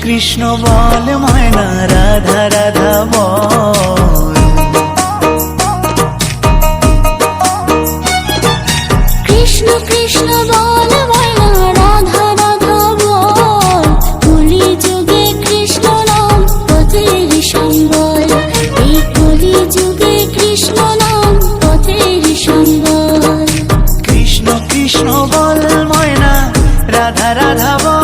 কৃষ্ণ বল ময়না রাধা রাধা বল। কৃষ্ণ কৃষ্ণ বল ময়না রাধা রাধা বল। কলি যুগে কৃষ্ণ নাম পথের সম্বল। এই কলি যুগে কৃষ্ণ নাম পথের সম্বল। কৃষ্ণ কৃষ্ণ বল ময়না রাধা রাধা বল।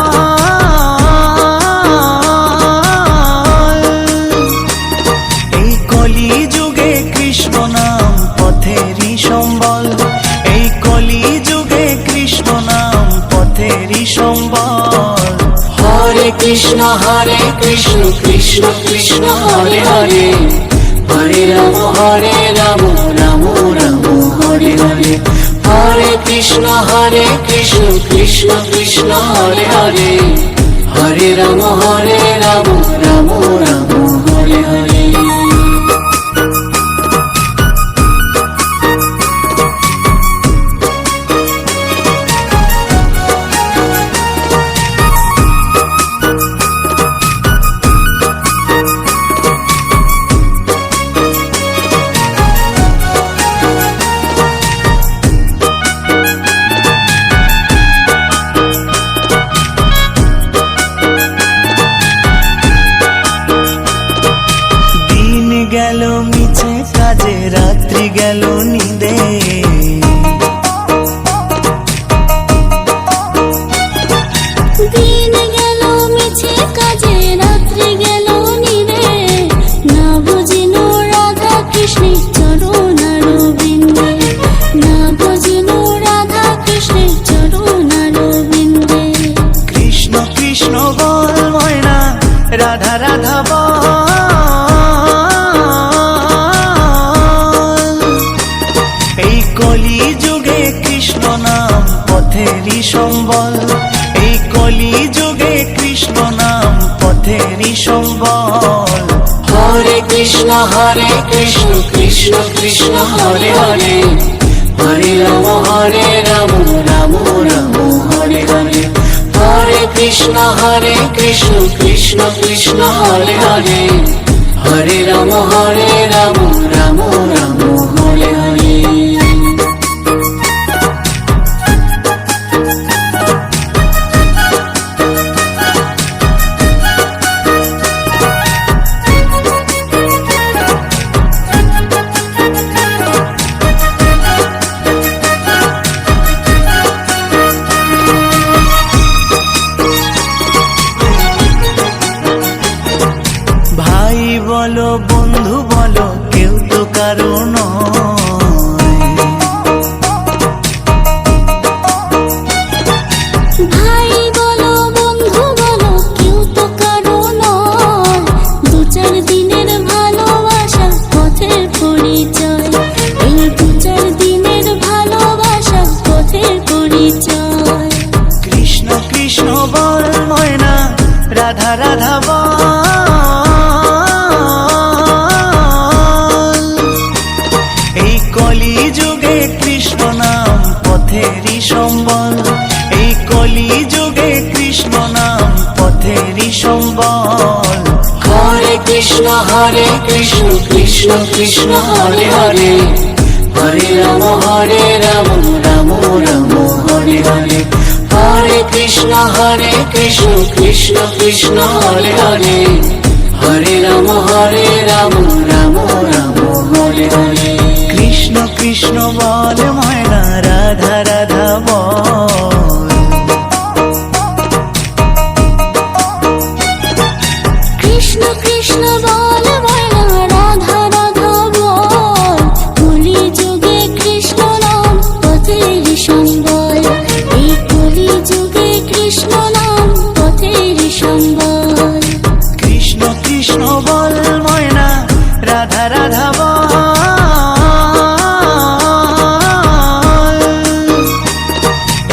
এই কলি যুগে কৃষ্ণ নাম পথেরই সম্বল। এই কলি যুগে কৃষ্ণ নাম পথেরই সম্বল। হরে কৃষ্ণ কৃষ্ণ কৃষ্ণ হরে হরে। হরে রাম রাম রাম হরে হরে। হরে কৃষ্ণ কৃষ্ণ কৃষ্ণ হরে হরে। হরে রাম রাম রাম হরে হরে। গেল মিছে কাজে রাত্রি গেল নিদে। দিন গেল মিছে কাজে রাত্রি গেল নিদে। না বুঝিল রাধা কৃষ্ণের চরণারবিন্দে। না বুঝিল রাধা কৃষ্ণের চরণারবিন্দে। কৃষ্ণ কৃষ্ণ বল ময়না রাধা রাধা বল। এই কলি যুগে কৃষ্ণ নাম পথেরই সম্বল। এই কলি যুগে কৃষ্ণ নাম পথেরই সম্বল। হরে কৃষ্ণ কৃষ্ণ কৃষ্ণ হরে হরে। হরে রাম রাম রাম হরে হরে। হরে কৃষ্ণ কৃষ্ণ কৃষ্ণ হরে হরে। হরে রাম রাম রাম হরে হরে। ভাই বলো বন্ধু বলো কেউ তো কারো নয়। ভাই বলো বন্ধু বলো কেউ তো কারো নয়। দু চার দিনের ভালোবাসা পথের পরিচয়। এই দু চার দিনের ভালোবাসা পথের পরিচয়। কৃষ্ণ কৃষ্ণ বল ময়না রাধা রাধা বল। এই কলি যুগে কৃষ্ণ নাম পথেরই সম্বল। এই কলি যুগে কৃষ্ণ নাম পথেরই সম্বল। হরে কৃষ্ণ কৃষ্ণ কৃষ্ণ হরে হরে। হরে রাম রাম রাম হরে হরে। হরে কৃষ্ণ কৃষ্ণ কৃষ্ণ হরে হরে। হরে রাম রাম রাম হরে হরে। কৃষ্ণ কৃষ্ণ বল ময়না রাধা রাধা বল। কৃষ্ণ কৃষ্ণ বল ময়না রাধা রাধা বল। কলি যুগে কৃষ্ণ নাম পথের সম্বল। এই কলি যুগে কৃষ্ণ নাম পথের সম্বল। কৃষ্ণ কৃষ্ণ বল ময়না রাধা রাধা বল।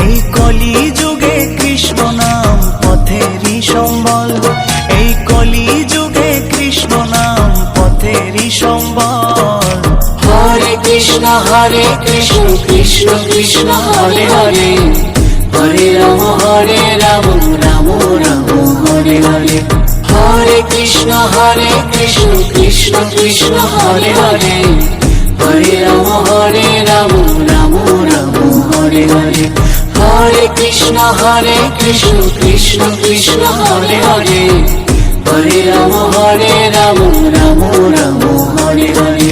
এই কলি যুগে কৃষ্ণ নাম পথেরই সম্বল। এই কলি যুগে কৃষ্ণ নাম পথেরই সম্বল। হরে কৃষ্ণ কৃষ্ণ কৃষ্ণ হরে হরে। হরে রাম রাম রাম হরে হরে, হরে কৃষ্ণ কৃষ্ণ কৃষ্ণ হরে হরে, হরে রাম রাম রাম হরে হরে, হরে কৃষ্ণ কৃষ্ণ কৃষ্ণ হরে হরে, হরে রাম রাম রাম হরে হরে,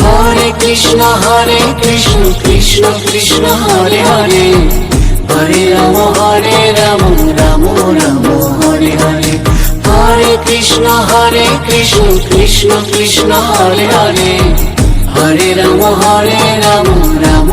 হরে কৃষ্ণ কৃষ্ণ কৃষ্ণ হরে হরে, হরে রাম রাম রাম হরে হরে, হরে কৃষ্ণ কৃষ্ণ কৃষ্ণ হরে হরে, হরে রাম রাম রাম